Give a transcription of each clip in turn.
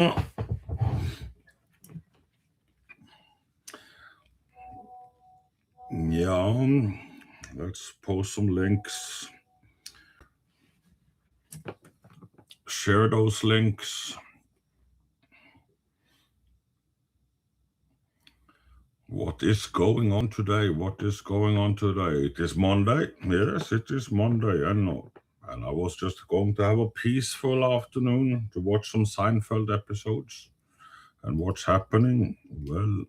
Yeah, let's post some links. Share those links. What is going on today? What is going on today? It is Monday. Yes, it is Monday. I know. And I was just going to have a peaceful afternoon to watch some Seinfeld episodes. And what's happening? Well,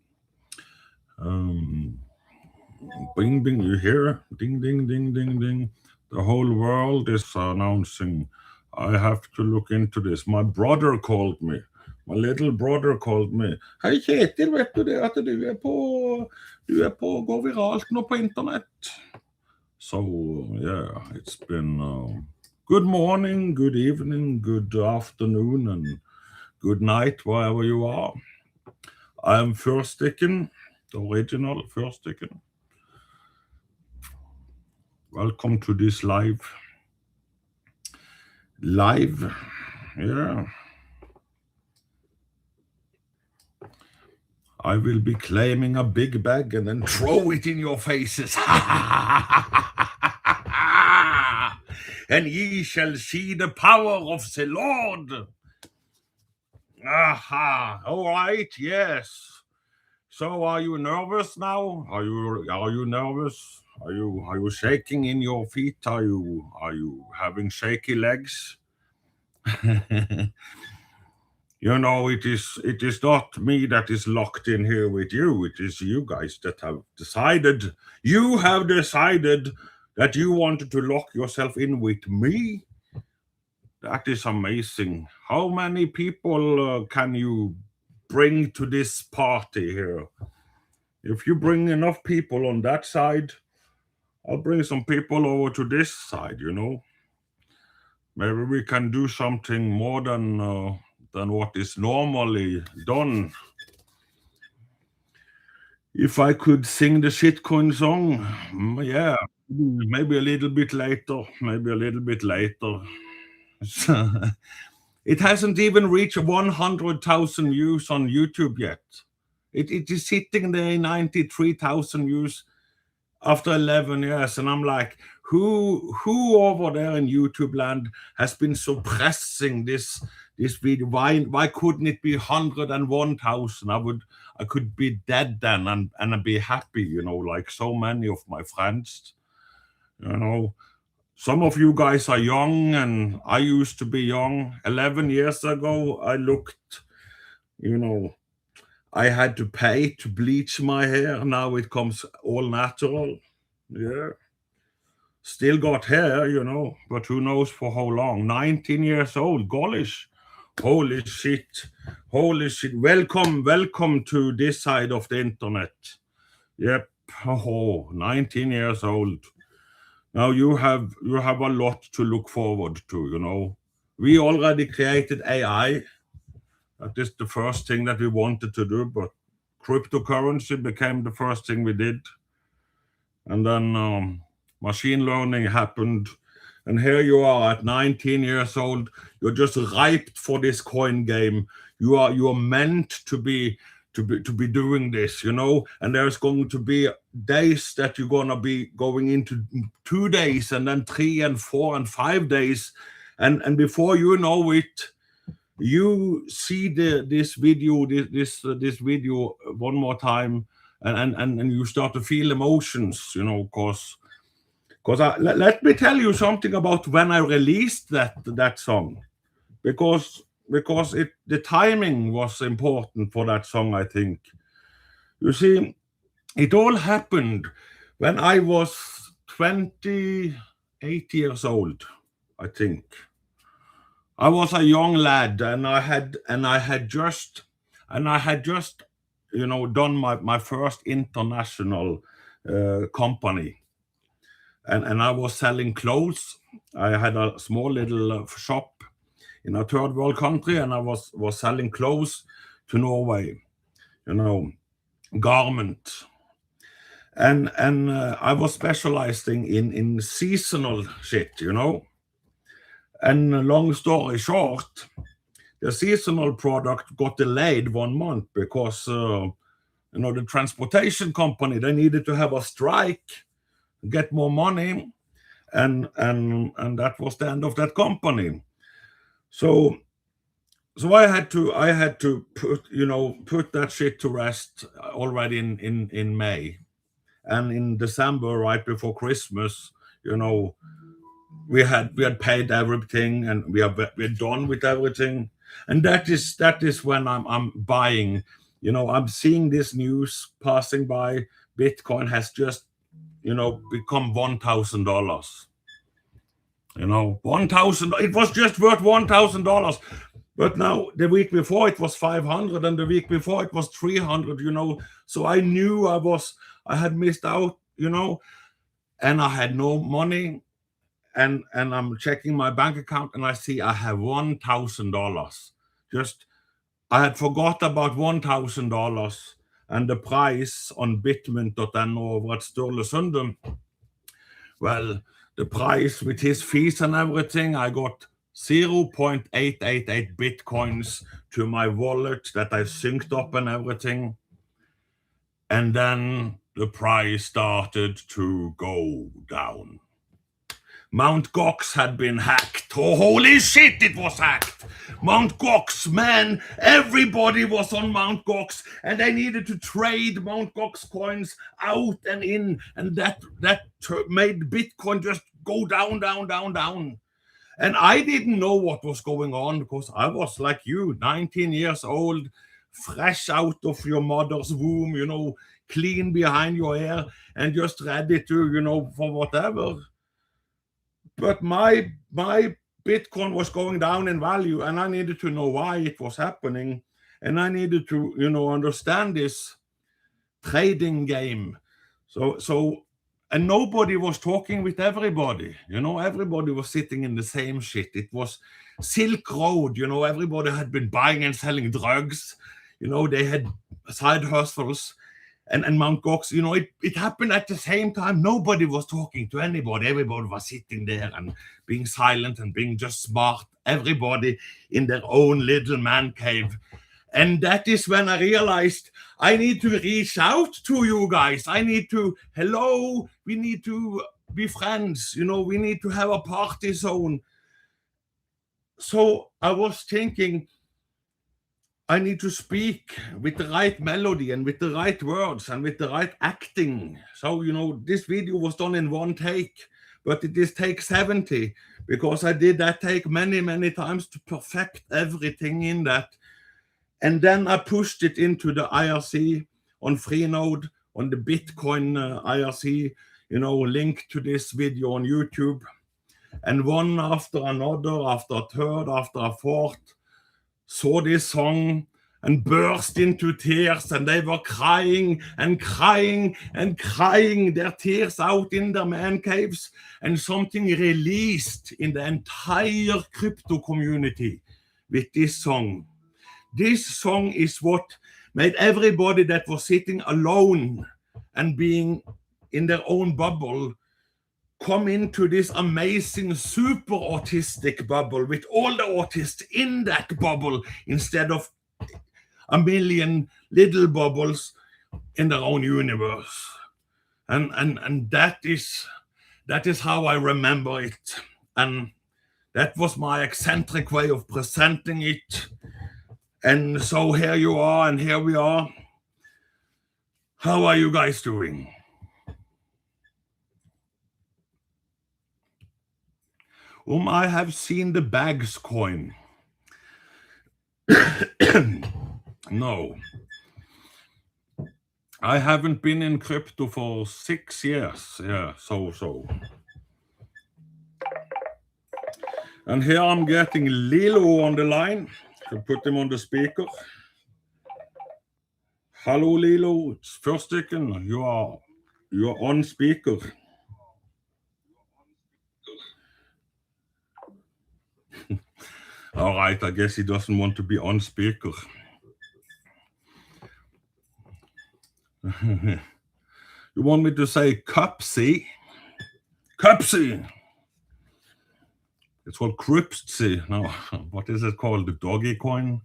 bing, bing, you hear? Ding, ding, ding, ding, ding. The whole world is announcing, I have to look into this. My brother called me. My little brother called me. Hei, Kjetil, vet du det at du er på å gå viralt nå på internett? So, yeah, it's been good morning, good evening, good afternoon, and good night, wherever you are. I am Fyrstikken, the original Fyrstikken. Welcome to this live, yeah. I will be claiming a big bag and then throw it in your faces. And ye shall see the power of the Lord. Aha, all right, yes. So are you nervous now? Are you nervous? Are you shaking in your feet? Are you having shaky legs? You know, it is not me that is locked in here with you. It is you guys that have decided. You have decided that you wanted to lock yourself in with me. That is amazing. How many people can you bring to this party here? If you bring enough people on that side, I'll bring some people over to this side, you know. Maybe we can do something more than what is normally done. If I could sing the shitcoin song, yeah, maybe a little bit later, It hasn't even reached 100,000 views on YouTube yet. It is sitting there in 93,000 views after 11 years, and I'm like, who over there in YouTube land has been suppressing this video? Why couldn't it be 101,000? I could be dead then and I'd be happy, you know, like so many of my friends. You know, some of you guys are young, and I used to be young. 11 years ago, I looked, you know, I had to pay to bleach my hair. Now it comes all natural. Yeah. Still got hair, you know, but who knows for how long. 19 years old, gollish. Holy shit. Welcome to this side of the internet. Yep. Oh, 19 years old. Now you have a lot to look forward to, you know. We already created AI. That is the first thing that we wanted to do, but cryptocurrency became the first thing we did. And then machine learning happened. And here you are at 19 years old. You're just ripe for this coin game. You are meant to be doing this, you know. And there's going to be days that you're gonna be going into 2 days, and then 3 and 4 and 5 days, and before you know it, you see this video one more time, and you start to feel emotions, you know, because let me tell you something about when I released that song, because the timing was important for that song, I think. You see, it all happened when I was 28 years old, I think. I was a young lad, and I had just you know, done my first international company, and I was selling clothes. I had a small little shop in a third world country, and I was selling clothes to Norway, you know, garment, and I was specializing in seasonal shit, you know. And long story short, the seasonal product got delayed 1 month because the transportation company, they needed to have a strike, get more money, and that was the end of that company. So I had to put that shit to rest already in May, and in December, right before Christmas, we had paid everything, and we're done with everything, and that is when I'm buying. I'm seeing this news passing by. Bitcoin has just become $1,000. 1,000. It was just worth $1,000. But now the week before it was 500, and the week before it was 300. So I knew I had missed out. And I had no money. And I'm checking my bank account, and I see I have $1,000. I had forgot about $1,000, and the price on bitmint.no over at Sturle Sundum. Well, the price with his fees and everything, I got 0.888 bitcoins to my wallet that I synced up and everything. And then the price started to go down. Mt. Gox had been hacked. Oh, holy shit, it was hacked. Mt. Gox, man, everybody was on Mt. Gox, and they needed to trade Mt. Gox coins out and in, and that made Bitcoin just go down, down, down, down. And I didn't know what was going on, because I was like you, 19 years old, fresh out of your mother's womb, clean behind your hair, and just ready to, for whatever. But my Bitcoin was going down in value, and I needed to know why it was happening. And I needed to, understand this trading game. And nobody was talking with everybody. Everybody was sitting in the same shit. It was Silk Road. Everybody had been buying and selling drugs. They had side hustles. And Mt. Gox, it happened at the same time. Nobody was talking to anybody. Everybody was sitting there and being silent and being just smart. Everybody in their own little man cave. And that is when I realized I need to reach out to you guys. Hello, we need to be friends. We need to have a party zone. So I was thinking, I need to speak with the right melody and with the right words and with the right acting. So, this video was done in 1 take, but it is take 70, because I did that take many, many times to perfect everything in that. And then I pushed it into the IRC on Freenode, on the Bitcoin IRC, link to this video on YouTube. And one after another, after a third, after a fourth, saw this song and burst into tears, and they were crying and crying and crying their tears out in their man caves, and something released in the entire crypto community with this song. This song is what made everybody that was sitting alone and being in their own bubble come into this amazing super autistic bubble with all the autists in that bubble, instead of a million little bubbles in their own universe. And that is how I remember it. And that was my eccentric way of presenting it. And so here you are, and here we are. How are you guys doing? I have seen the bags coin. No. I haven't been in crypto for 6 years. Yeah, so. And here I'm getting Lilo on the line. So put him on the speaker. Hello, Lilo. It's Fyrstikken. You are on speaker. All right, I guess he doesn't want to be on speaker. You want me to say Cupsy? Cupsy! It's called Cryptsy. No, what is it called? The doggy coin?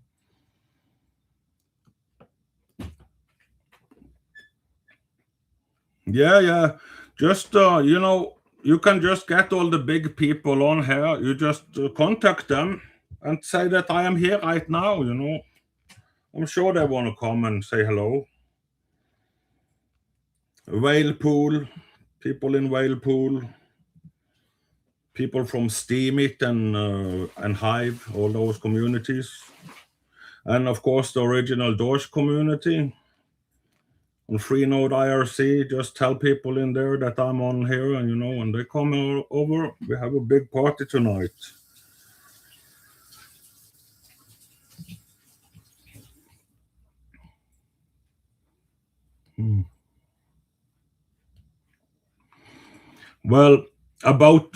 Yeah. Just, you can just get all the big people on here. You just contact them and say that I am here right now, I'm sure they want to come and say hello. Whale Pool, people in Whale Pool, people from Steemit and Hive, all those communities. And of course, the original Doge community. On Freenode IRC, just tell people in there that I'm on here, and when they come over, we have a big party tonight. Well, about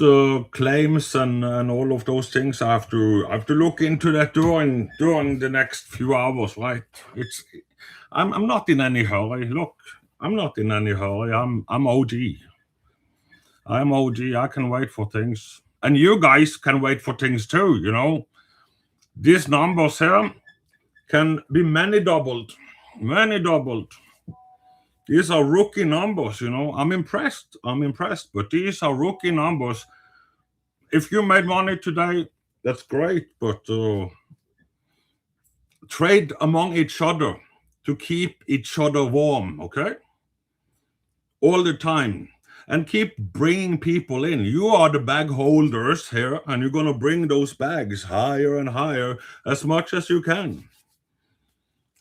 claims and all of those things, I have to look into that during the next few hours, right? I'm not in any hurry. Look, I'm not in any hurry. I'm OG. I'm OG. I can wait for things, and you guys can wait for things too. These numbers here can be many doubled. These are rookie numbers. I'm impressed. But these are rookie numbers. If you made money today, that's great. But trade among each other to keep each other warm, okay? All the time. And keep bringing people in. You are the bag holders here, and you're going to bring those bags higher and higher as much as you can.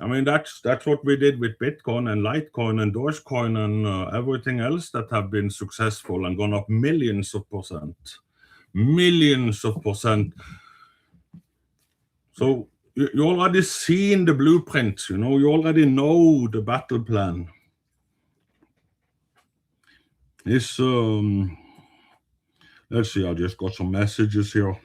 I mean, that's what we did with Bitcoin and Litecoin and Dogecoin and everything else that have been successful and gone up millions of percent. So you already seen the blueprint, you already know the battle plan. It's let's see, I just got some messages here.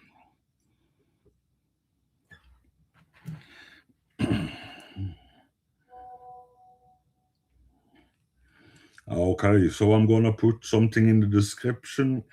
Okay, so I'm gonna put something in the description.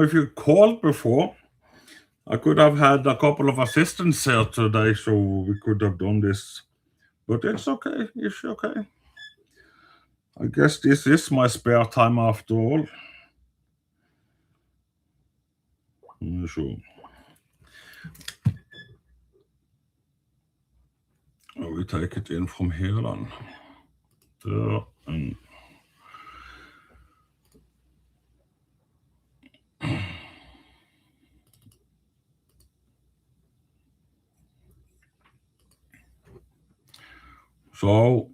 If you called before, I could have had a couple of assistants here today, so we could have done this. But it's okay. It's okay. I guess this is my spare time after all. So we take it in from here then. There and so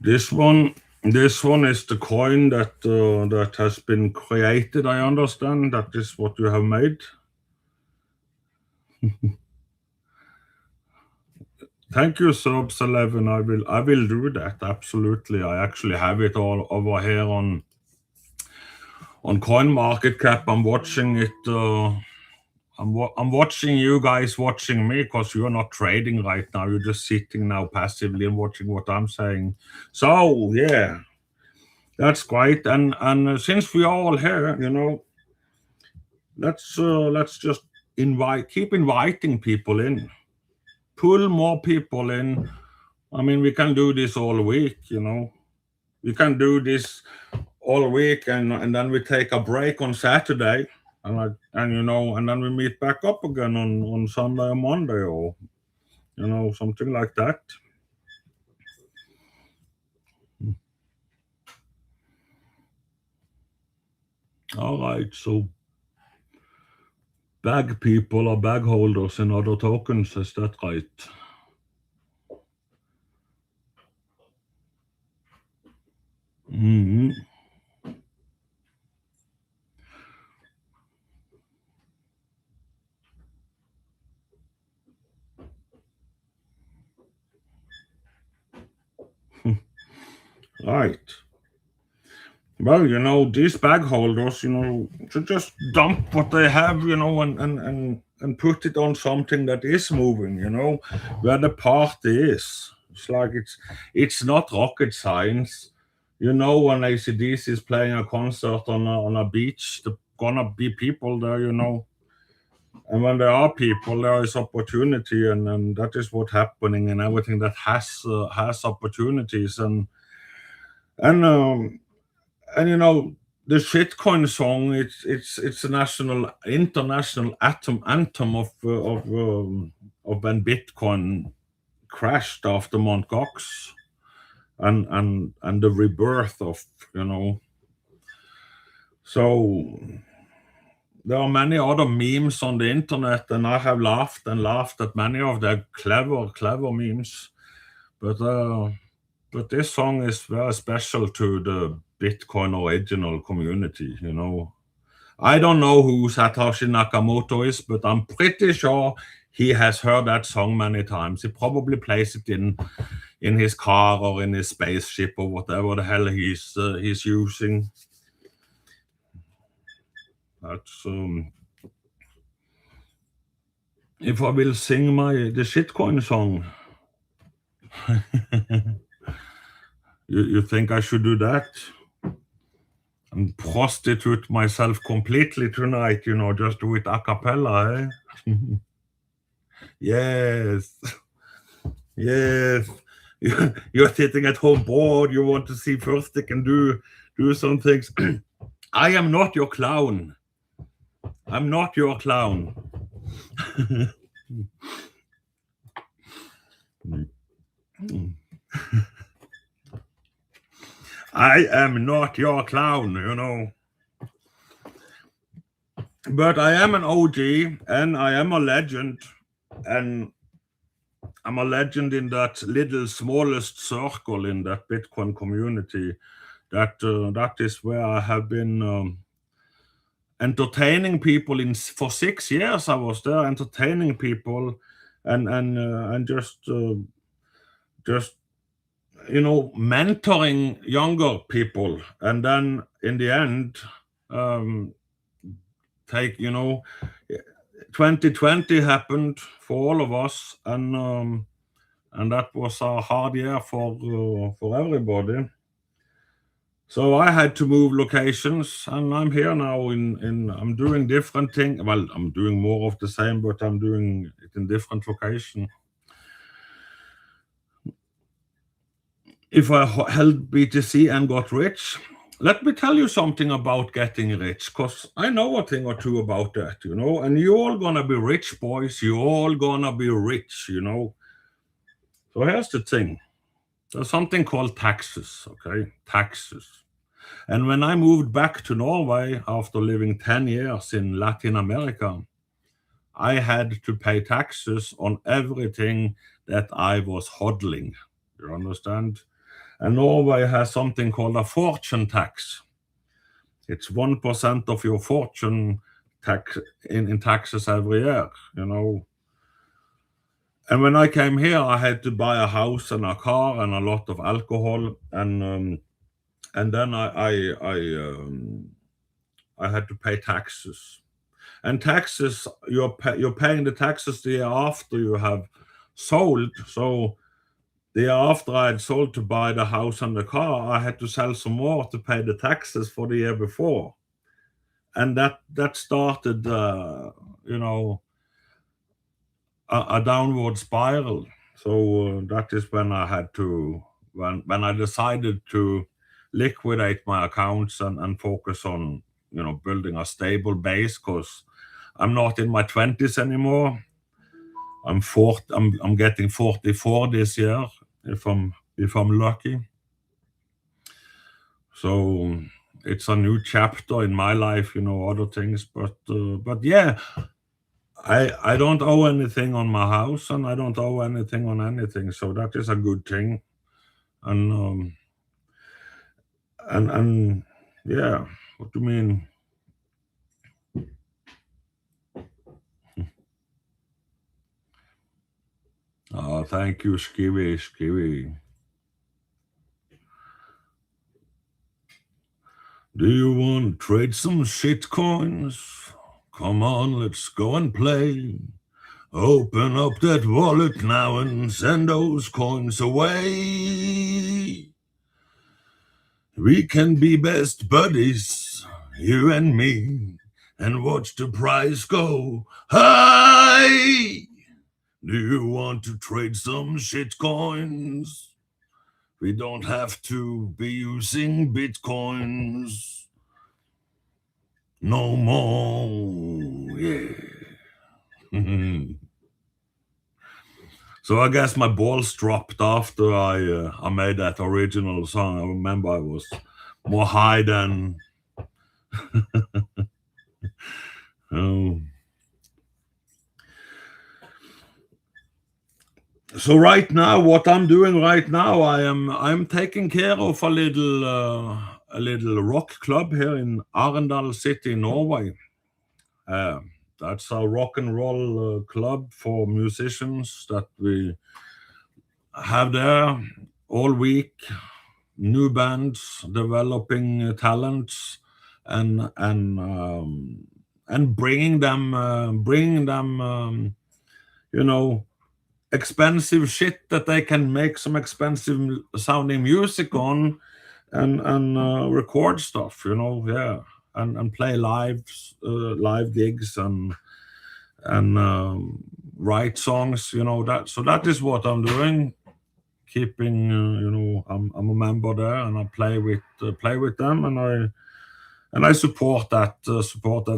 this one is the coin that has been created. I understand that is what you have made. Thank you, Subs11. I will do that, absolutely. I actually have it all over here on CoinMarketCap. I'm watching it. I'm watching you guys watching me, because you're not trading right now. You're just sitting now passively and watching what I'm saying. So yeah, that's great. And since we are all here, let's just keep inviting people in. Pull more people in. I mean, we can do this all week, We can do this all week, and then we take a break on Saturday, and then we meet back up again on Sunday or Monday, or something like that. All right, so bag people or bag holders in other tokens. Is that right? Mm-hmm. Right. Well, these bag holders, should just dump what they have, and put it on something that is moving, where the party is. It's like it's not rocket science. When ACDC is playing a concert on a beach, there's gonna be people there. And when there are people, there is opportunity, and that is what's happening in everything that has opportunities, and and the shitcoin song. It's a international anthem of when Bitcoin crashed after Mt. Gox, and the rebirth of So there are many other memes on the internet, and I have laughed and laughed at many of the clever memes. But this song is very special to the Bitcoin original community. I don't know who Satoshi Nakamoto is, but I'm pretty sure he has heard that song many times. He probably plays it in his car or in his spaceship or whatever the hell he's using. That's if I will sing the shitcoin song. You think I should do that? And prostitute myself completely tonight, just do it a cappella, eh? Yes. Yes. You're sitting at home bored, you want to see Fyrstikken do some things. I am not your clown. I'm not your clown. I am not your clown. But I am an OG, and I am a legend, and I'm a legend in that little smallest circle in that Bitcoin community. That is where I have been entertaining people for 6 years. I was there entertaining people, and just mentoring younger people, and then in the end, take 2020 happened for all of us, and that was a hard year for everybody. So I had to move locations, and I'm here now. I'm doing different things. Well, I'm doing more of the same, but I'm doing it in different location. If I held BTC and got rich, let me tell you something about getting rich, because I know a thing or two about that, and you're all gonna be rich, boys. You're all gonna be rich, So here's the thing. There's something called taxes, okay? Taxes. And when I moved back to Norway after living 10 years in Latin America, I had to pay taxes on everything that I was hodling. You understand? And Norway has something called a fortune tax. It's 1% of your fortune tax in taxes every year, And when I came here, I had to buy a house and a car and a lot of alcohol, and then I had to pay taxes. And taxes, you're paying the taxes the year after you have sold. So the year after I had sold to buy the house and the car, I had to sell some more to pay the taxes for the year before, and that started, a downward spiral. So that is when I had to when I decided to liquidate my accounts and focus on building a stable base, because I'm not in my 20s anymore. I'm getting 44 this year if I'm lucky. So it's a new chapter in my life, other things, but yeah. I don't owe anything on my house, and I don't owe anything on anything, so that is a good thing. And and yeah, what do you mean? Oh, thank you, Skivvy. Do you want to trade some shit coins? Come on, let's go and play. Open up that wallet now and send those coins away. We can be best buddies, you and me, and watch the price go high. Do you want to trade some shit coins? We don't have to be using bitcoins no more. Yeah. So I guess my balls dropped after I made that original song. I remember I was more high than. So right now, what I'm doing right now, I'm taking care of a little rock club here in Arendal City, Norway. That's a rock and roll club for musicians that we have there all week. New bands, developing talents, and bringing them, you know, expensive shit that they can make some expensive sounding music on, and record stuff, yeah, and play live gigs and write songs, that. So that is what I'm doing. Keeping, I'm a member there, and I play with them, and I support that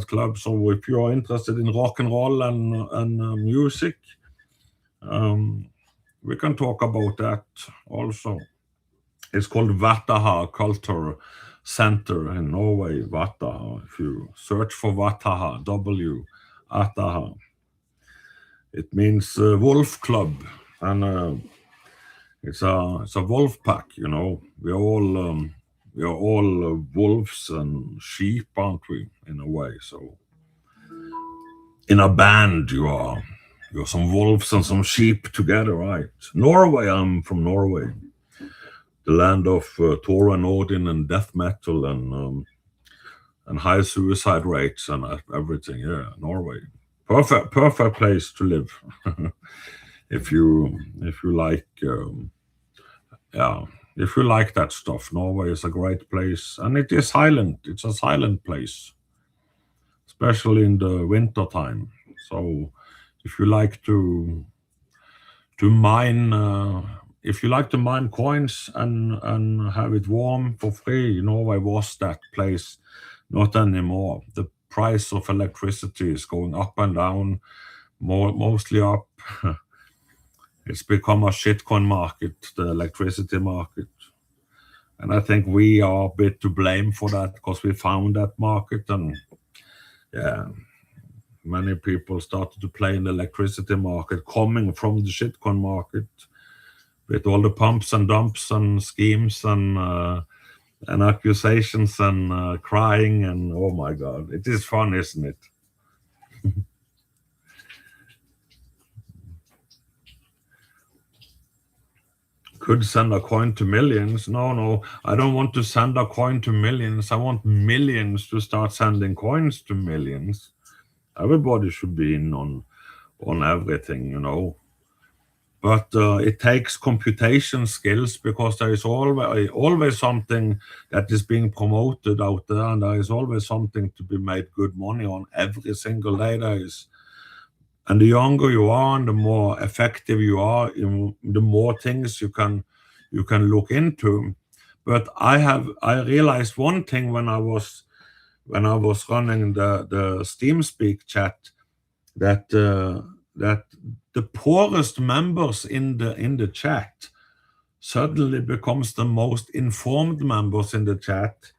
club. So if you are interested in rock and roll and music, we can talk about that also. It's called Vataha Culture Center in Norway. Vataha. If you search for Vataha, Ataha, it means wolf club, and it's a wolf pack. We are all wolves and sheep, aren't we? In a way. So in a band, you're some wolves and some sheep together, right? Norway. I'm from Norway, the land of Thor and Odin and death metal and high suicide rates and everything. Yeah, Norway, perfect place to live. if you like, yeah, if you like that stuff, Norway is a great place, and it is silent. It's a silent place, especially in the winter time. So if you like to mine. If you like to mine coins and have it warm for free, Norway was that place. Not anymore. The price of electricity is going up and down, mostly up. It's become a shitcoin market, the electricity market. And I think we are a bit to blame for that, because we found that market, and yeah, many people started to play in the electricity market coming from the shitcoin market, with all the pumps and dumps and schemes and accusations and crying, and oh my god, it is fun, isn't it? Could send a coin to millions. No, I don't want to send a coin to millions. I want millions to start sending coins to millions. Everybody should be in on everything. But it takes computation skills, because there is always something that is being promoted out there, and there is always something to be made good money on every single day. And the younger you are, and the more effective you are, the more things you can look into. But I realized one thing when I was running the SteamSpeak chat, that the poorest members in the chat suddenly becomes the most informed members in the chat,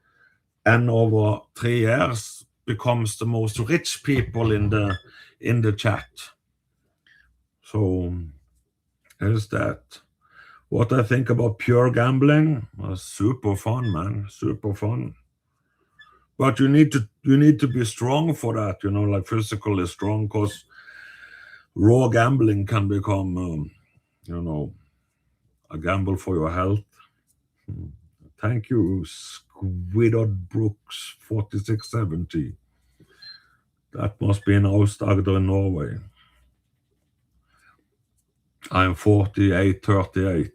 and over 3 years becomes the most rich people in in the chat. So is that what I think about pure gambling? Super fun, man, super fun. But you need to be strong for that, like physically strong, because raw gambling can become, a gamble for your health. Thank you, Squidod Brooks 4670. That must be in Aust-Agder in Norway. I'm 4838.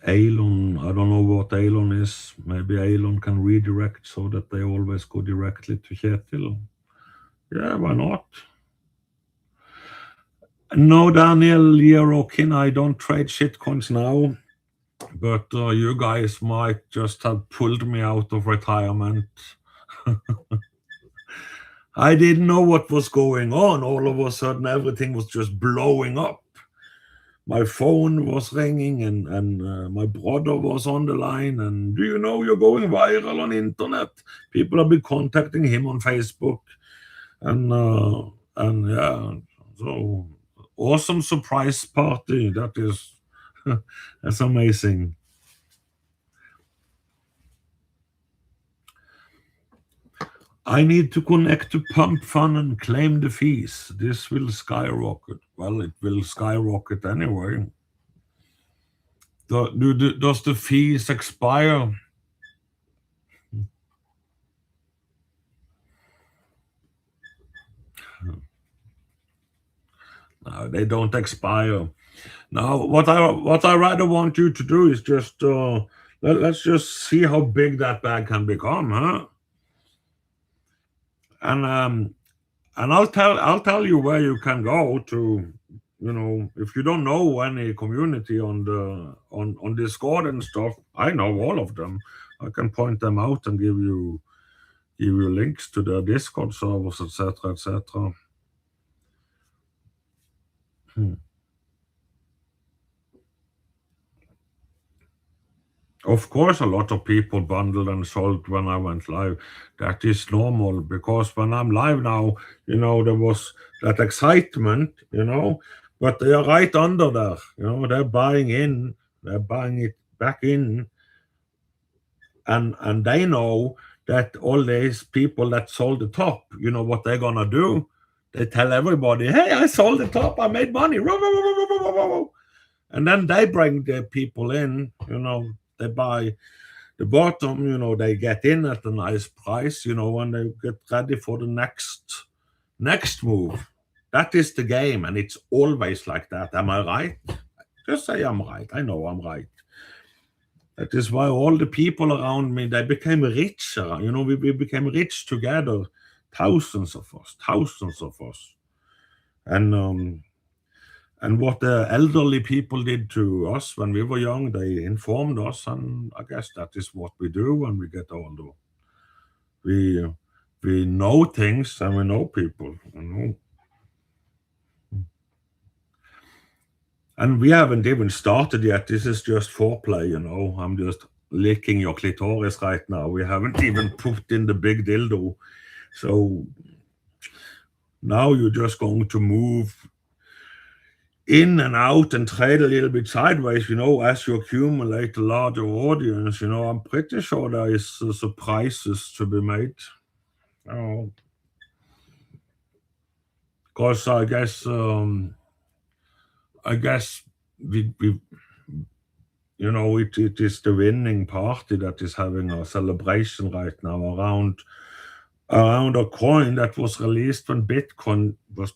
Elon, I don't know what Elon is. Maybe Elon can redirect so that they always go directly to Kjetil. Yeah, why not? No, Daniel Yerokin, I don't trade shitcoins now. But you guys might just have pulled me out of retirement. I didn't know what was going on. All of a sudden, everything was just blowing up. My phone was ringing, and my brother was on the line. And do you know you're going viral on internet? People have been contacting him on Facebook, and yeah, so awesome surprise party. That is, that's amazing. I need to connect to Pump Fund and claim the fees. This will skyrocket. Well, it will skyrocket anyway. Does the fees expire? No, they don't expire. Now, what I rather want you to do is just let's just see how big that bag can become, huh? And I'll tell you where you can go to. If you don't know any community on Discord and stuff, I know all of them. I can point them out and give you links to their Discord servers, etc., etc. Of course, a lot of people bundled and sold when I went live. That is normal because when I'm live now, there was that excitement, but they are right under there. They're buying it back in, and they know that all these people that sold the top, what they're gonna do? They tell everybody, "Hey, I sold the top. I made money." And then they bring the people in, they buy the bottom, they get in at a nice price, and they get ready for the next move. That is the game, and it's always like that. Am I right? Just say I'm right. I know I'm right. That is why all the people around me, they became richer. We became rich together. Thousands of us. And what the elderly people did to us when we were young, they informed us, and I guess that is what we do when we get older. We know things and we know people, And we haven't even started yet. This is just foreplay, I'm just licking your clitoris right now. We haven't even put in the big dildo. So now you're just going to move in and out and trade a little bit sideways, as you accumulate a larger audience. I'm pretty sure there is surprises to be made. Because I guess we it is the winning party that is having a celebration right now around a coin that was released when Bitcoin was.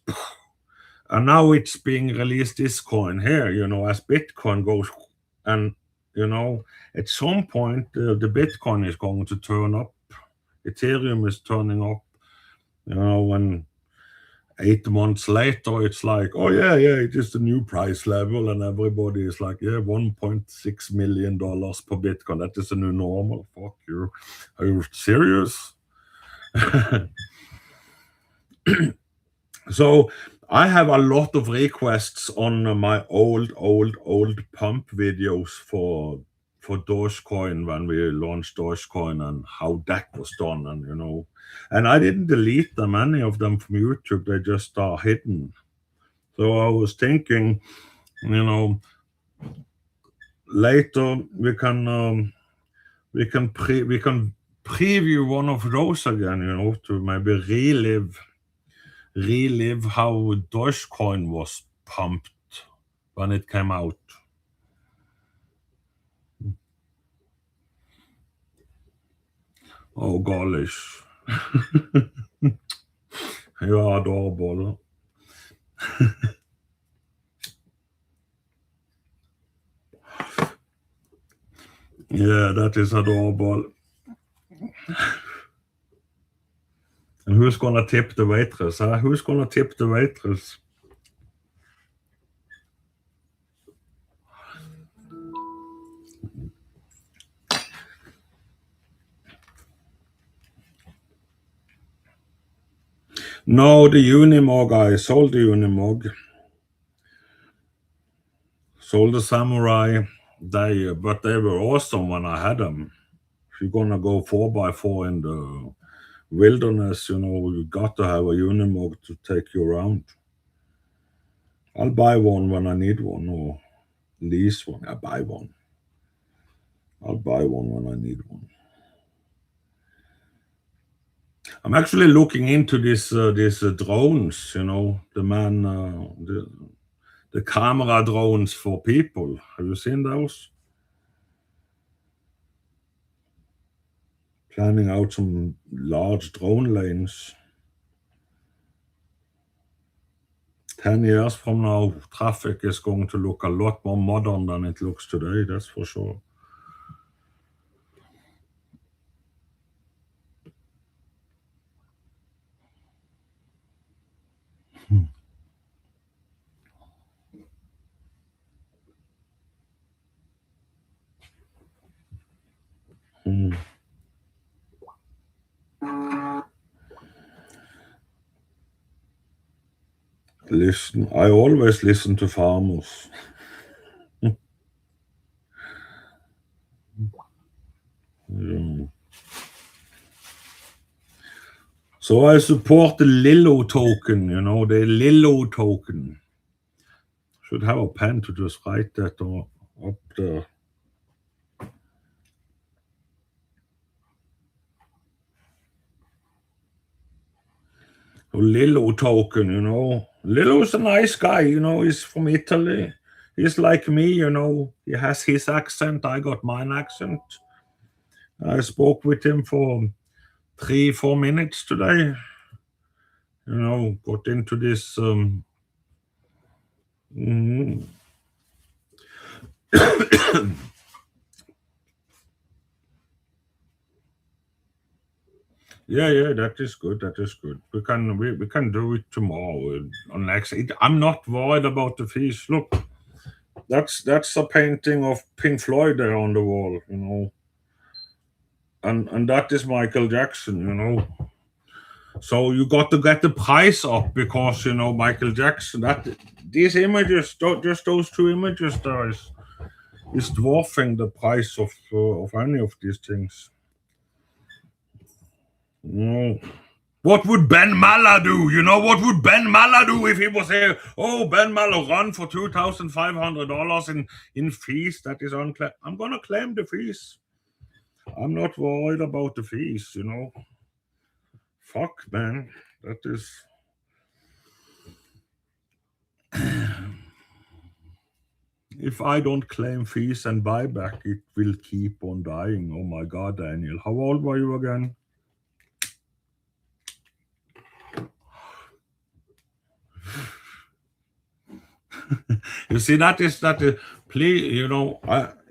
And now it's being released, this coin here, as Bitcoin goes. And, at some point, the Bitcoin is going to turn up. Ethereum is turning up. When 8 months later, it's like, oh, yeah, it is the new price level. And everybody is like, yeah, $1.6 million per Bitcoin. That is the new normal. Fuck you. Are you serious? So I have a lot of requests on my old pump videos for for Dogecoin when we launched Dogecoin and how that was done, and and I didn't delete them, any of them from YouTube. They just are hidden. So I was thinking, later we can preview one of those again, to maybe relive how Dogecoin was pumped when it came out. Oh, gollish. You are adorable. Yeah, that is adorable. And who's gonna tip the waitress? Huh? Who's gonna tip the waitress? No, the Unimog. I sold the Unimog. Sold the Samurai. But they were awesome when I had them. If you're gonna go 4x4 in the wilderness, you got to have a Unimog to take you around. I'll buy one when I need one, or lease one. I'll buy one when I need one. I'm actually looking into these drones, the camera drones for people. Have you seen those? Planning out some large drone lanes. 10 years from now, traffic is going to look a lot more modern than it looks today, that's for sure. Listen, I always listen to farmers. Yeah. So I support the Lilo token, the Lilo token. Should have a pen to just write that up there. Lilo token, Lilo's a nice guy, he's from Italy. He's like me, he has his accent, I got mine accent. I spoke with him for 3-4 minutes today. Got into this Yeah, that is good. We can do it tomorrow on next. I'm not worried about the fees. Look, that's a painting of Pink Floyd there on the wall, and that is Michael Jackson, So you got to get the price up because Michael Jackson. These images, just those two images, there is dwarfing the price of any of these things. What would Ben Maller do? What would Ben Maller do if he was here? Oh, Ben Maller run for $2,500 in fees. That is unclaimed. I'm gonna claim the fees. I'm not worried about the fees. Fuck, man. That is. If I don't claim fees and buyback, it will keep on dying. Oh my God, Daniel. How old were you again? You see, that is please,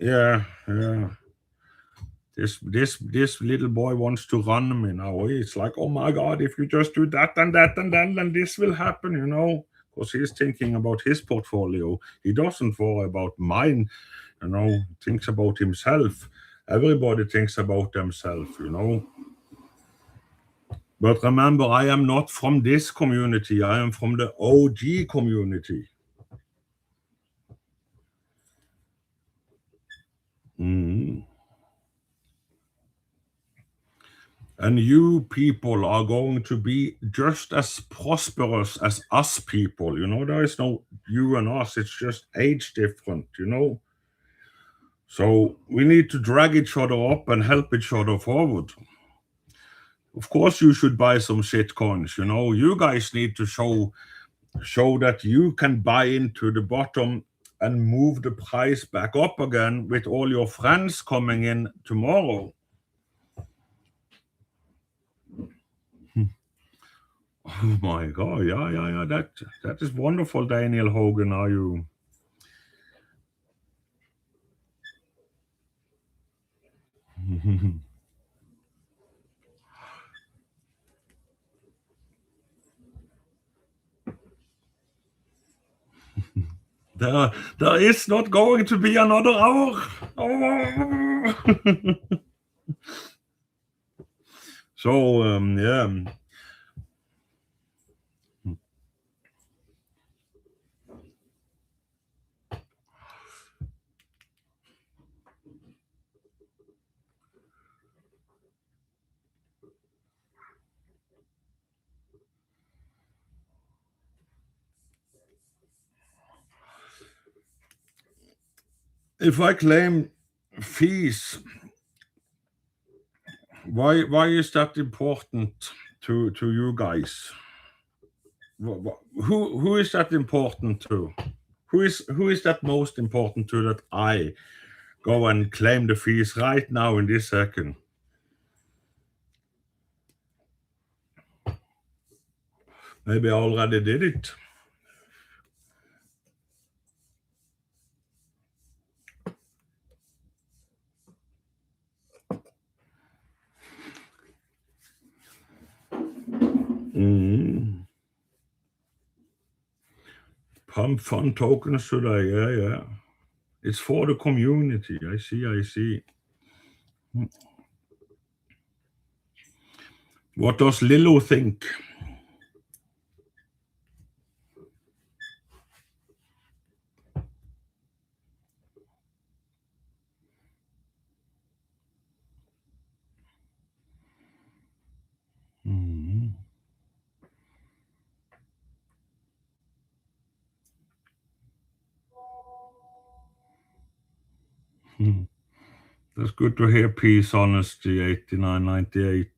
yeah. This little boy wants to run me now. It's like, oh my God, if you just do that and that and then this will happen, because he's thinking about his portfolio. He doesn't worry about mine, thinks about himself. Everybody thinks about themselves, But remember, I am not from this community. I am from the OG community. And you people are going to be just as prosperous as us people. There is no you and us, it's just age different. So we need to drag each other up and help each other forward. Of course, you should buy some shit coins. You guys need to show that you can buy into the bottom and move the price back up again with all your friends coming in tomorrow. Oh my God. Yeah. That is wonderful, Daniel Hogan. Are you? There is not going to be another hour. Oh. So, yeah. If I claim fees, why is that important to you guys? Who is that important to? Who is that most important to that I go and claim the fees right now in this second? Maybe I already did it. Mm. Pump fun tokens today. Yeah. It's for the community. I see. What does Lilo think? Mm. Mm. That's good to hear. Peace, honesty, 8998.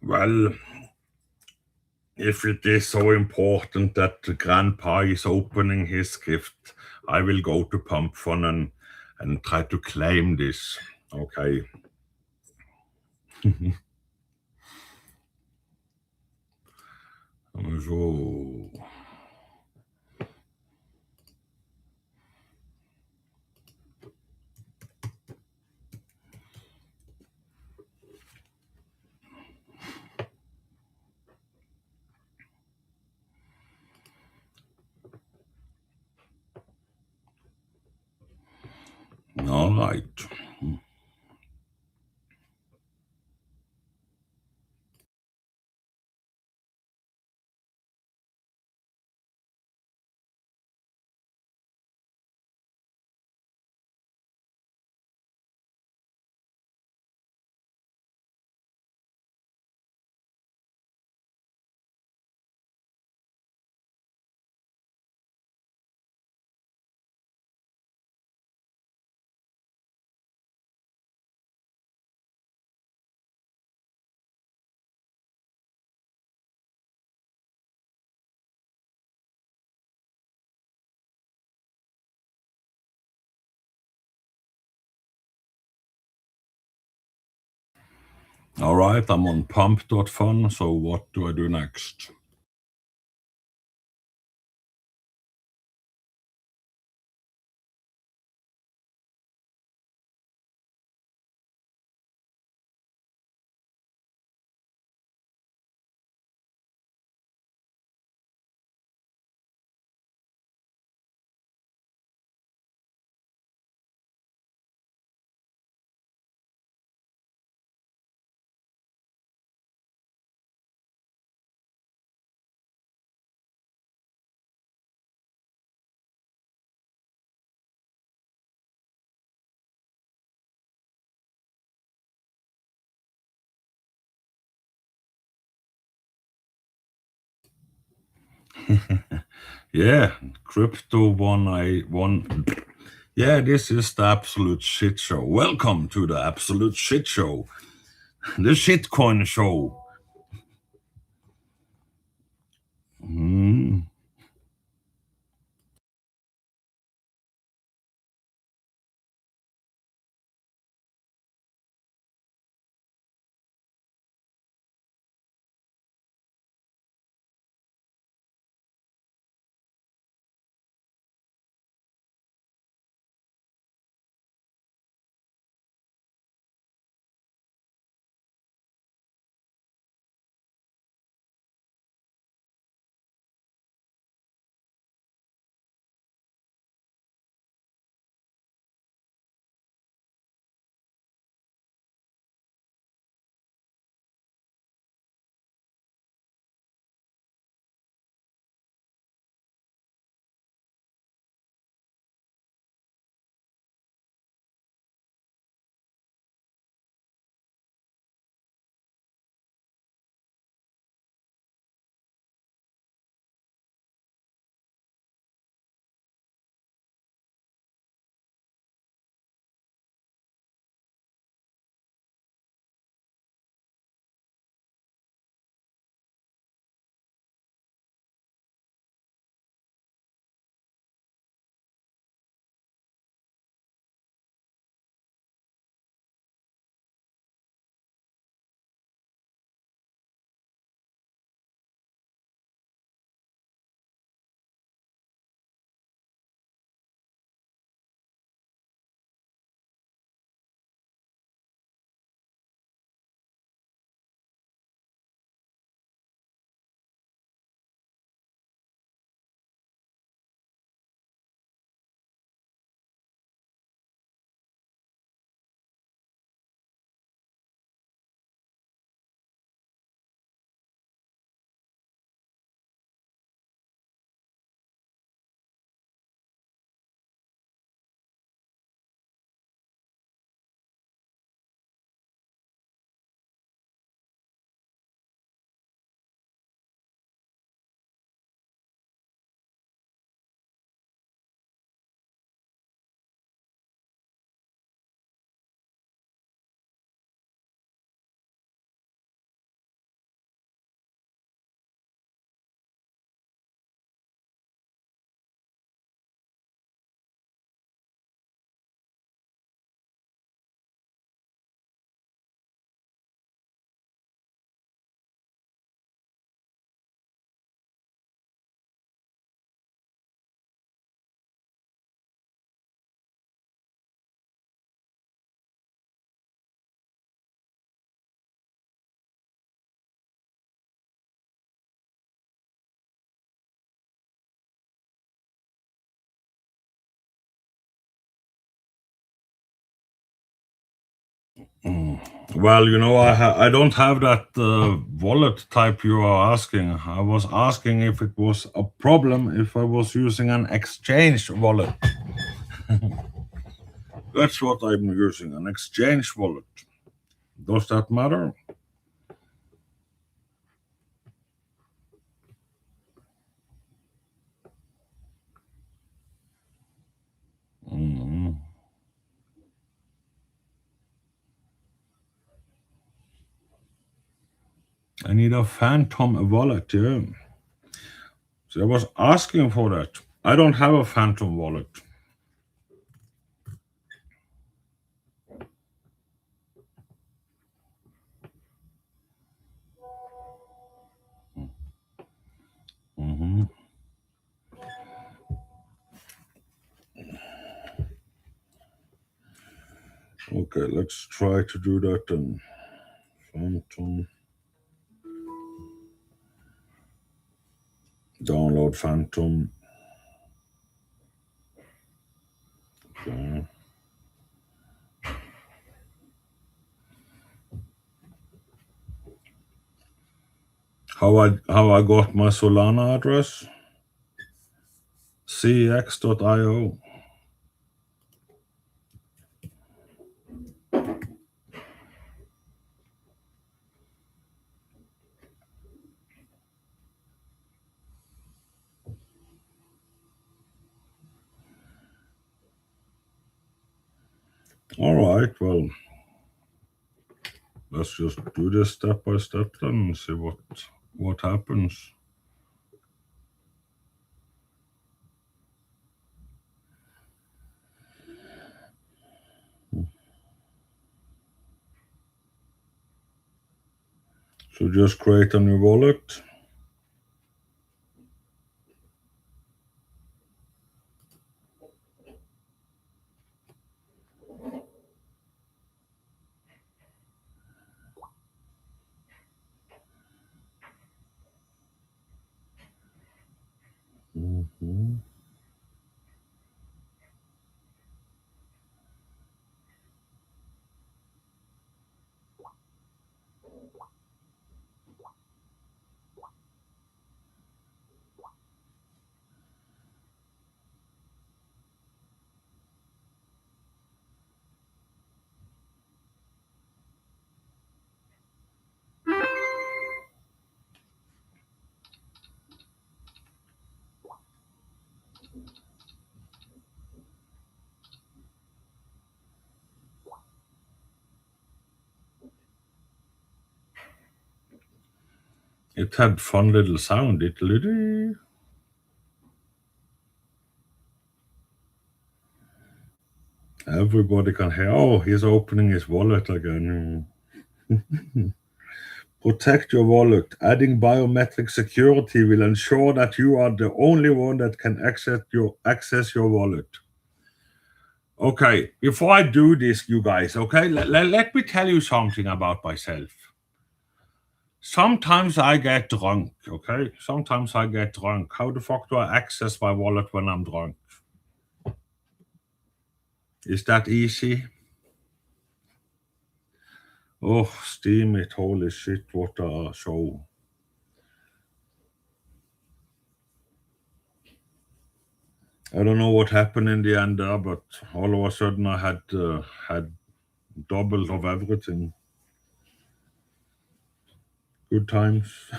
Well, if it is so important that Grandpa is opening his gift, I will go to Pump Fun and try to claim this. Okay. So, all right. All right, I'm on pump.fun, so what do I do next? Yeah, crypto one. Yeah, this is the absolute shit show. Welcome to the absolute shit show, the shitcoin show. Mm. Mm. Well, I don't have that wallet type you are asking. I was asking if it was a problem if I was using an exchange wallet. That's what I'm using, an exchange wallet. Does that matter? Mm. I need a phantom wallet, yeah. So I was asking for that. I don't have a phantom wallet. Hmm. Okay, let's try to do that then. Phantom. Download Phantom. Okay. How I got my Solana address? CX.io. All right, well, let's just do this step by step then and see what happens. So just create a new wallet. Mhm. It had fun little sound, it. Everybody can hear. Oh, he's opening his wallet again. Protect your wallet. Adding biometric security will ensure that you are the only one that can access your wallet. Okay, before I do this, you guys, okay, let me tell you something about myself. Sometimes I get drunk, okay? Sometimes I get drunk. How the fuck do I access my wallet when I'm drunk? Is that easy? Oh, steam it. Holy shit, what a show. I don't know what happened in the end there, but all of a sudden I had double of everything. Good times.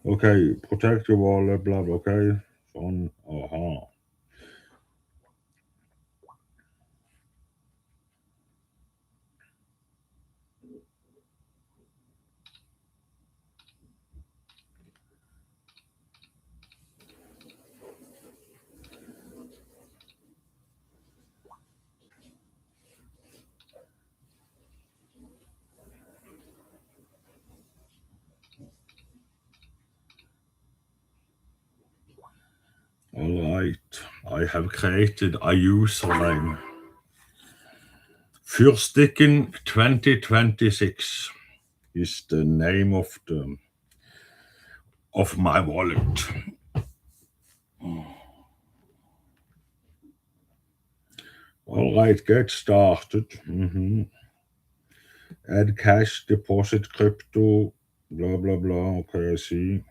Okay, protect your wallet, blah, blah, okay. Fun. Aha. All right. I have created a username. Fyrstikken 2026 is the name of my wallet. All right, get started. Add cash, deposit crypto, blah blah blah. Okay, I see.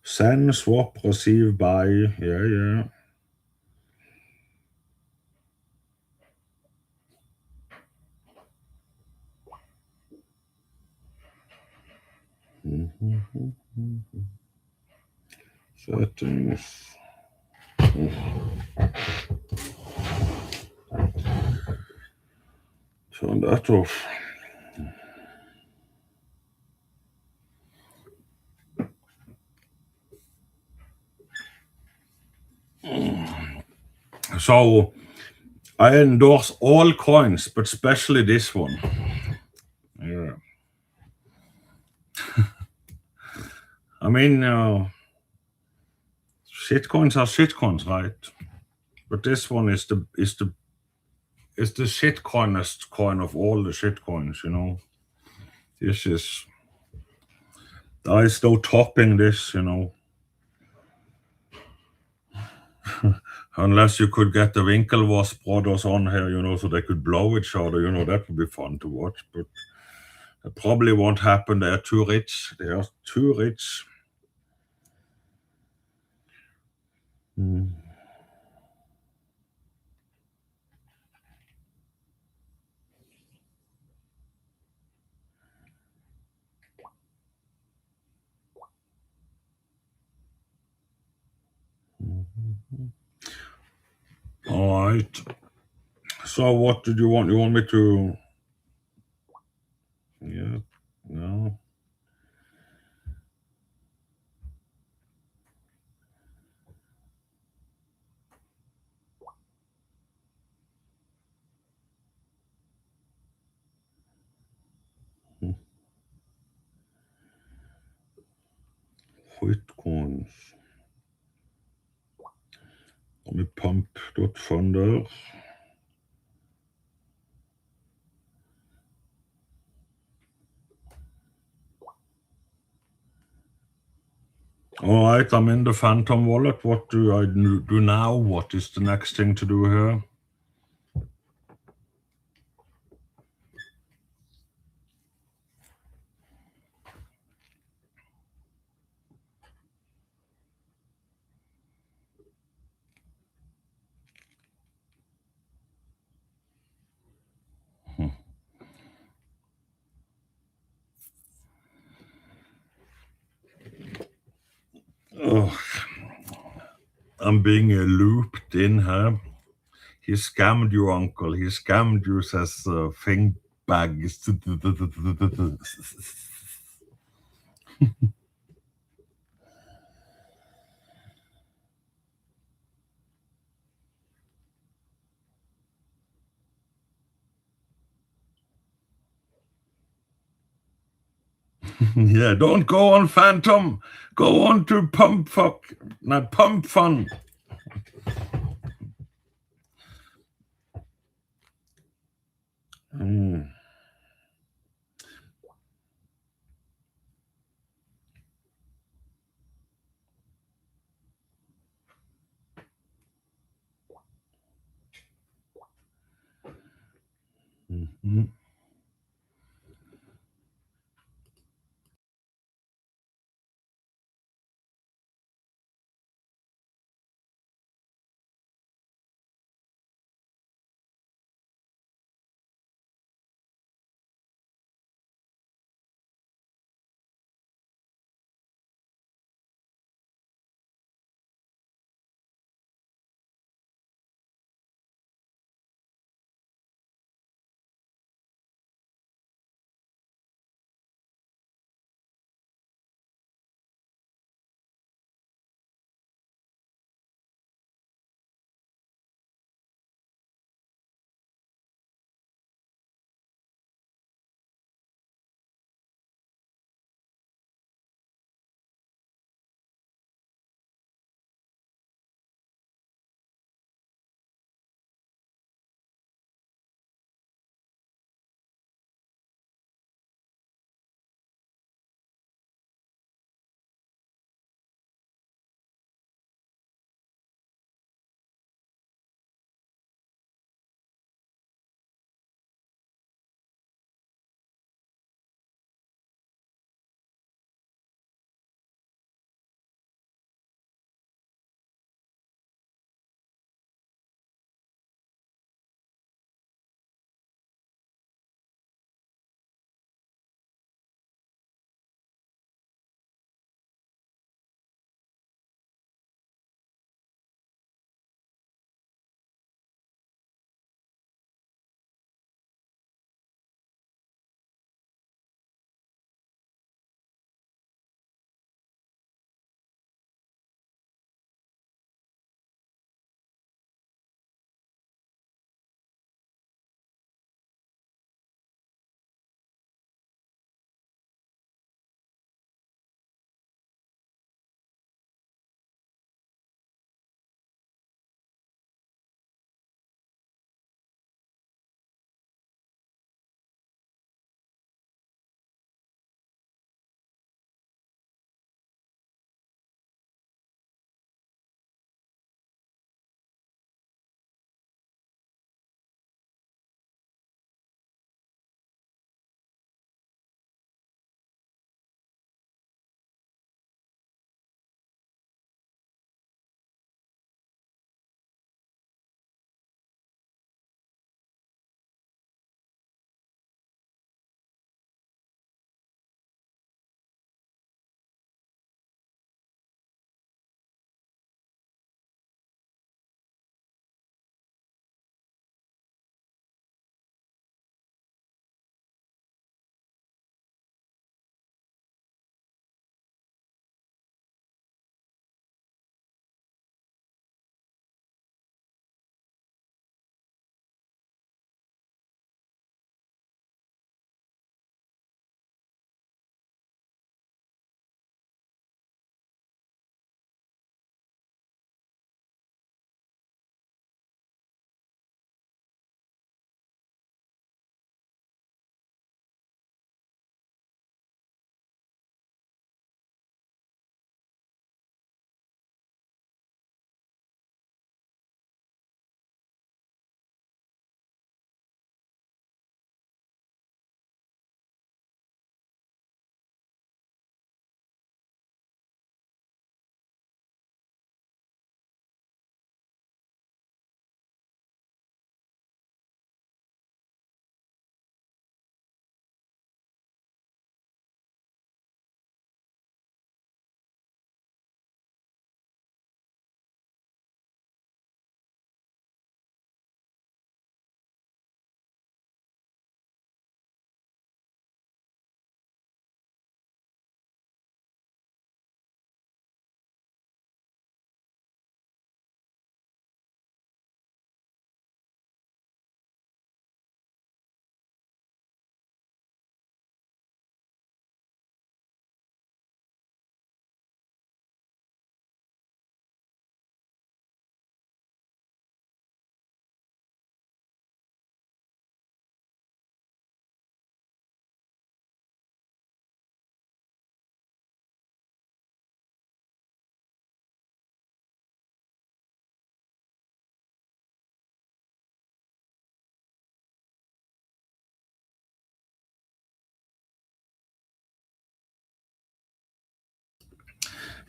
Send, swap, receive, buy. Yeah, yeah. Settings. Turn that off. So I endorse all coins, but especially this one. Yeah. I mean, shitcoins are shitcoins, right? But this one is the shitcoinest coin of all the shitcoins. This is there is no topping this. Unless you could get the Winklevoss brothers on here, so they could blow each other, that would be fun to watch. But it probably won't happen. They are too rich. They are too rich. Mm. All right. So what did you want? You want me to? Yeah. No. Bitcoins. Let me pump.fund there. All right, I'm in the Phantom wallet. What do I do now? What is the next thing to do here? Oh, I'm being looped in here. He scammed you, uncle. He scammed you, says Thing Bags. Yeah, don't go on Phantom. Go on to Pump Fuck. Not Pump Fun. Mm. Mhm.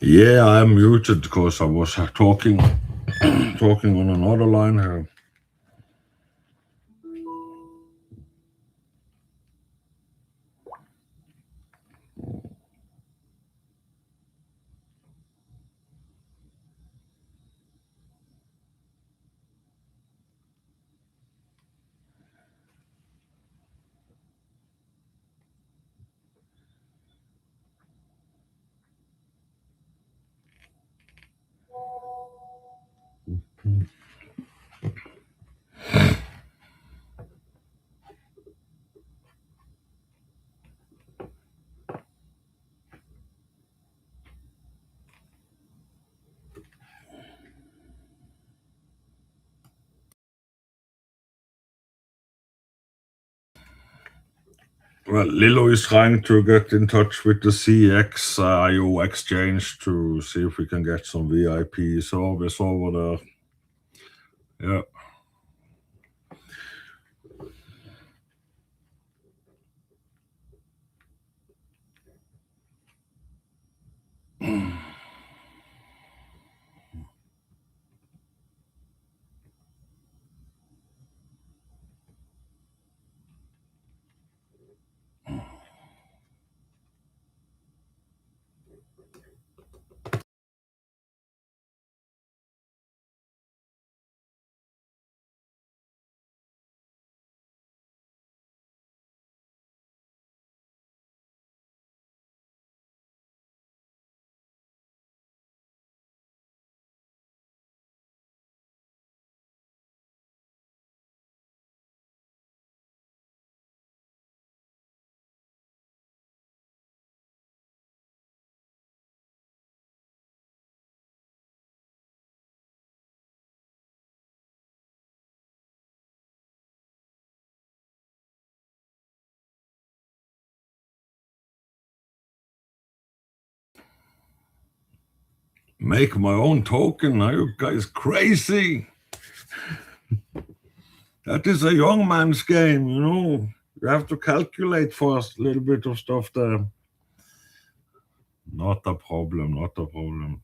Yeah, I'm muted because I was talking talking on another line here. Well, Lilo is trying to get in touch with the CX IO exchange to see if we can get some VIP service over there. Yeah. Make my own token? Are you guys crazy? That is a young man's game, you know. You have to calculate first a little bit of stuff there. Not a problem, not a problem.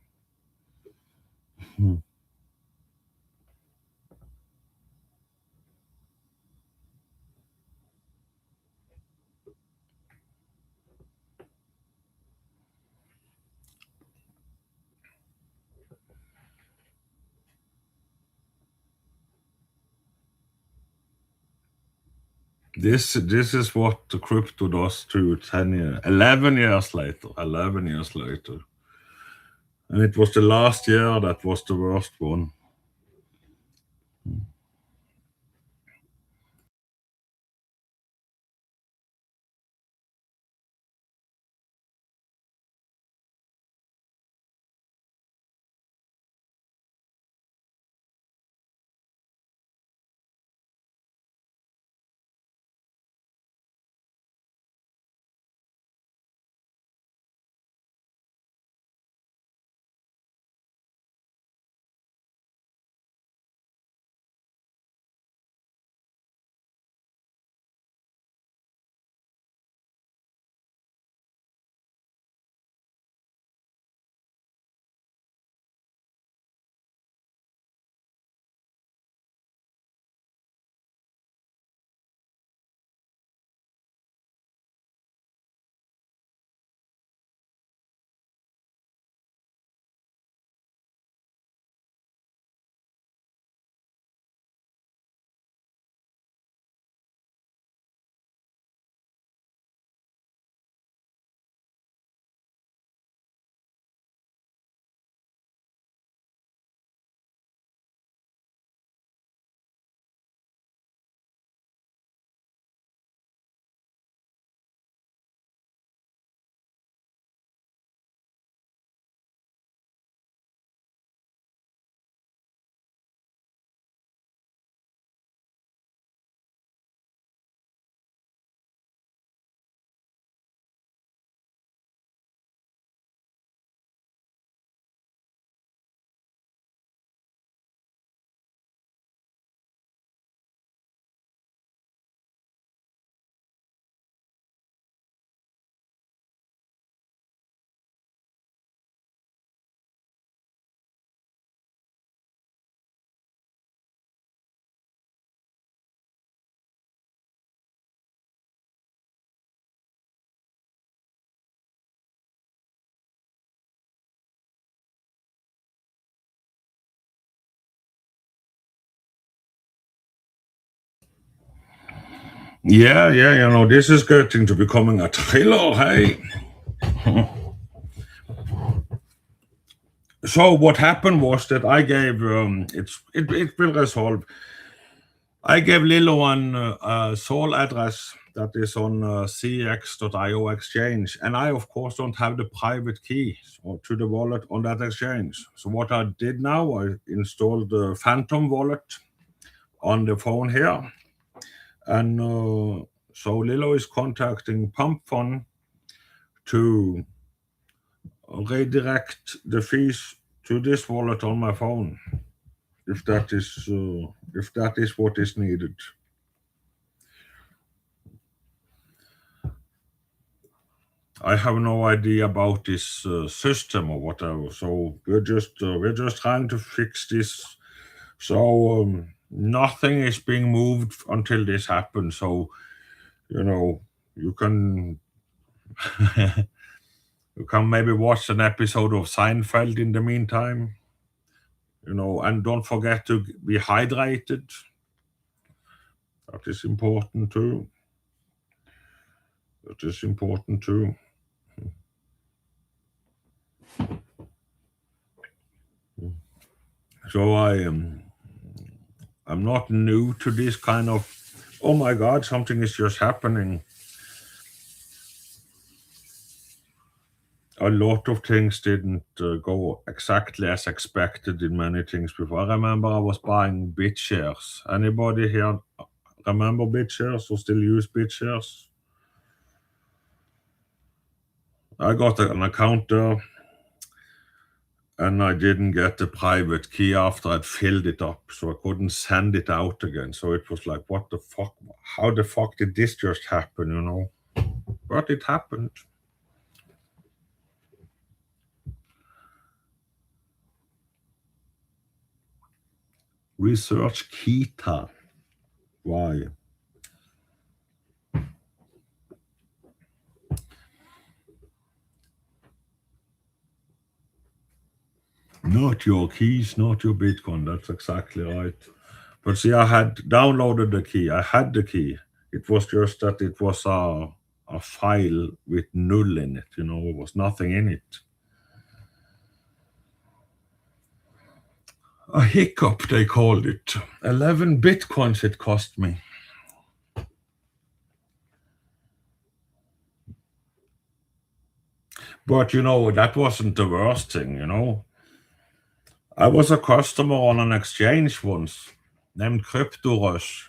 This is what the crypto does to 10 years, 11 years later, 11 years later. And it was the last year that was the worst one. Yeah, this is getting to becoming a thriller, hey. So what happened was that I gave it will resolve. I gave Lilo a Sol address that is on cx.io exchange, and I of course don't have the private key to the wallet on that exchange. So what I did now, I installed the Phantom wallet on the phone here, and so Lilo is contacting Pump Fund to redirect the fees to this wallet on my phone, if that is what is needed. I have no idea about this system or whatever, so we're just trying to fix this. So nothing is being moved until this happens. So you can you can maybe watch an episode of Seinfeld in the meantime. And don't forget to be hydrated. That is important too. That is important too. So I'm not new to this kind of. Oh my God, something is just happening. A lot of things didn't go exactly as expected in many things before. I remember I was buying BitShares. Anybody here remember BitShares or still use BitShares? I got an account there, and I didn't get the private key after I'd filled it up, so I couldn't send it out again. So it was like, what the fuck? How the fuck did this just happen? But it happened. Research Kita. Why? Not your keys, not your Bitcoin. That's exactly right. But see, I had downloaded the key. I had the key. It was just that it was a file with null in it. There was nothing in it. A hiccup, they called it. 11 Bitcoins it cost me. But that wasn't the worst thing. I was a customer on an exchange once named CryptoRush.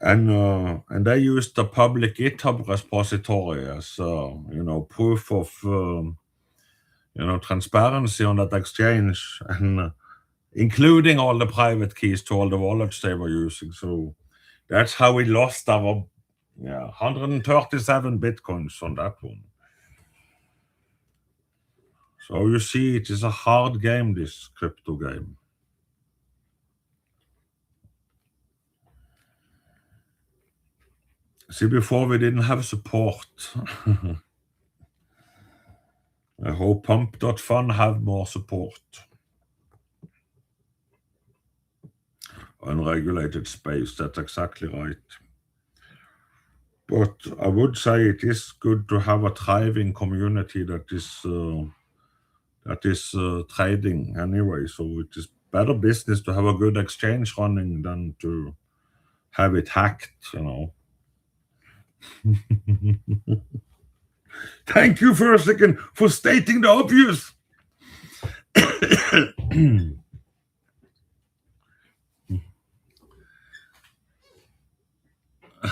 And they used the public GitHub repository as proof of transparency on that exchange, and including all the private keys to all the wallets they were using. So that's how we lost our 137 Bitcoins on that one. So you see, it is a hard game, this crypto game. See, before we didn't have support. I hope Pump.fun have more support. Unregulated space, that's exactly right. But I would say it is good to have a thriving community that is trading anyway. So it is better business to have a good exchange running than to have it hacked. Thank you, Fyrstikken, for stating the obvious.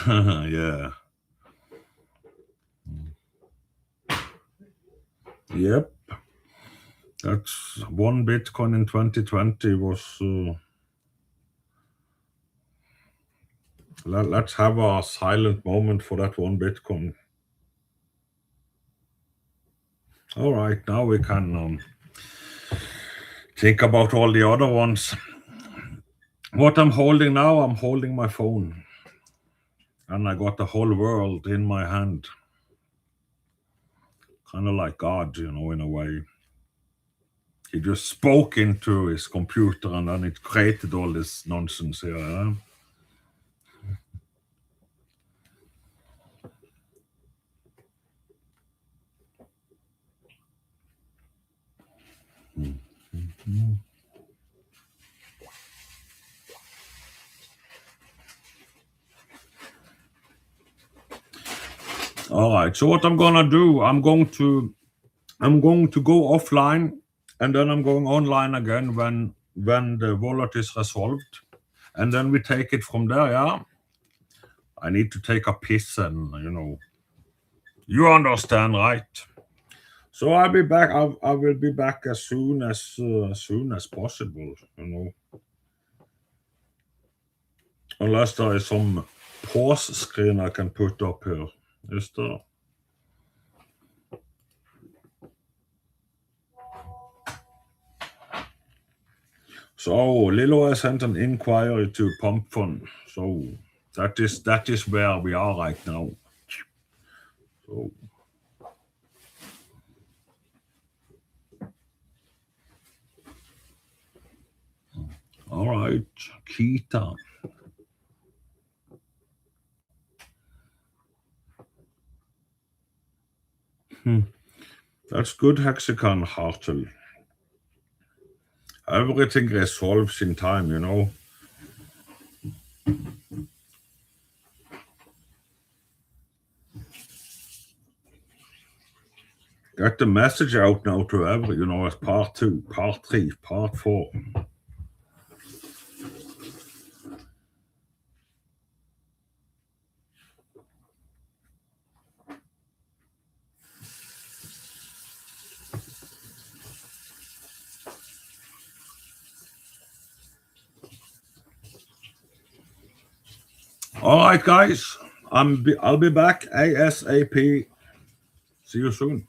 Yeah. Yep. That's one Bitcoin in 2020 was. Let's have a silent moment for that one Bitcoin. All right, now we can think about all the other ones. What I'm holding now, I'm holding my phone. And I got the whole world in my hand. Kind of like God, in a way. He just spoke into his computer and then it created all this nonsense here. All right. So what I'm gonna do, I'm going to go offline, and then I'm going online again when the wallet is resolved, and then we take it from there. Yeah. I need to take a piss, and you understand, right? So I'll be back. I will be back as soon as possible. Unless there is some pause screen I can put up here. Is there? So Lilo has sent an inquiry to Pump Fund. So that is where we are right now. So all right, Kita. That's good, Hexagon Hartel. Everything resolves in time. Get the message out now to as part 2, part 3, part 4. All right, guys. I'll be back ASAP. See you soon.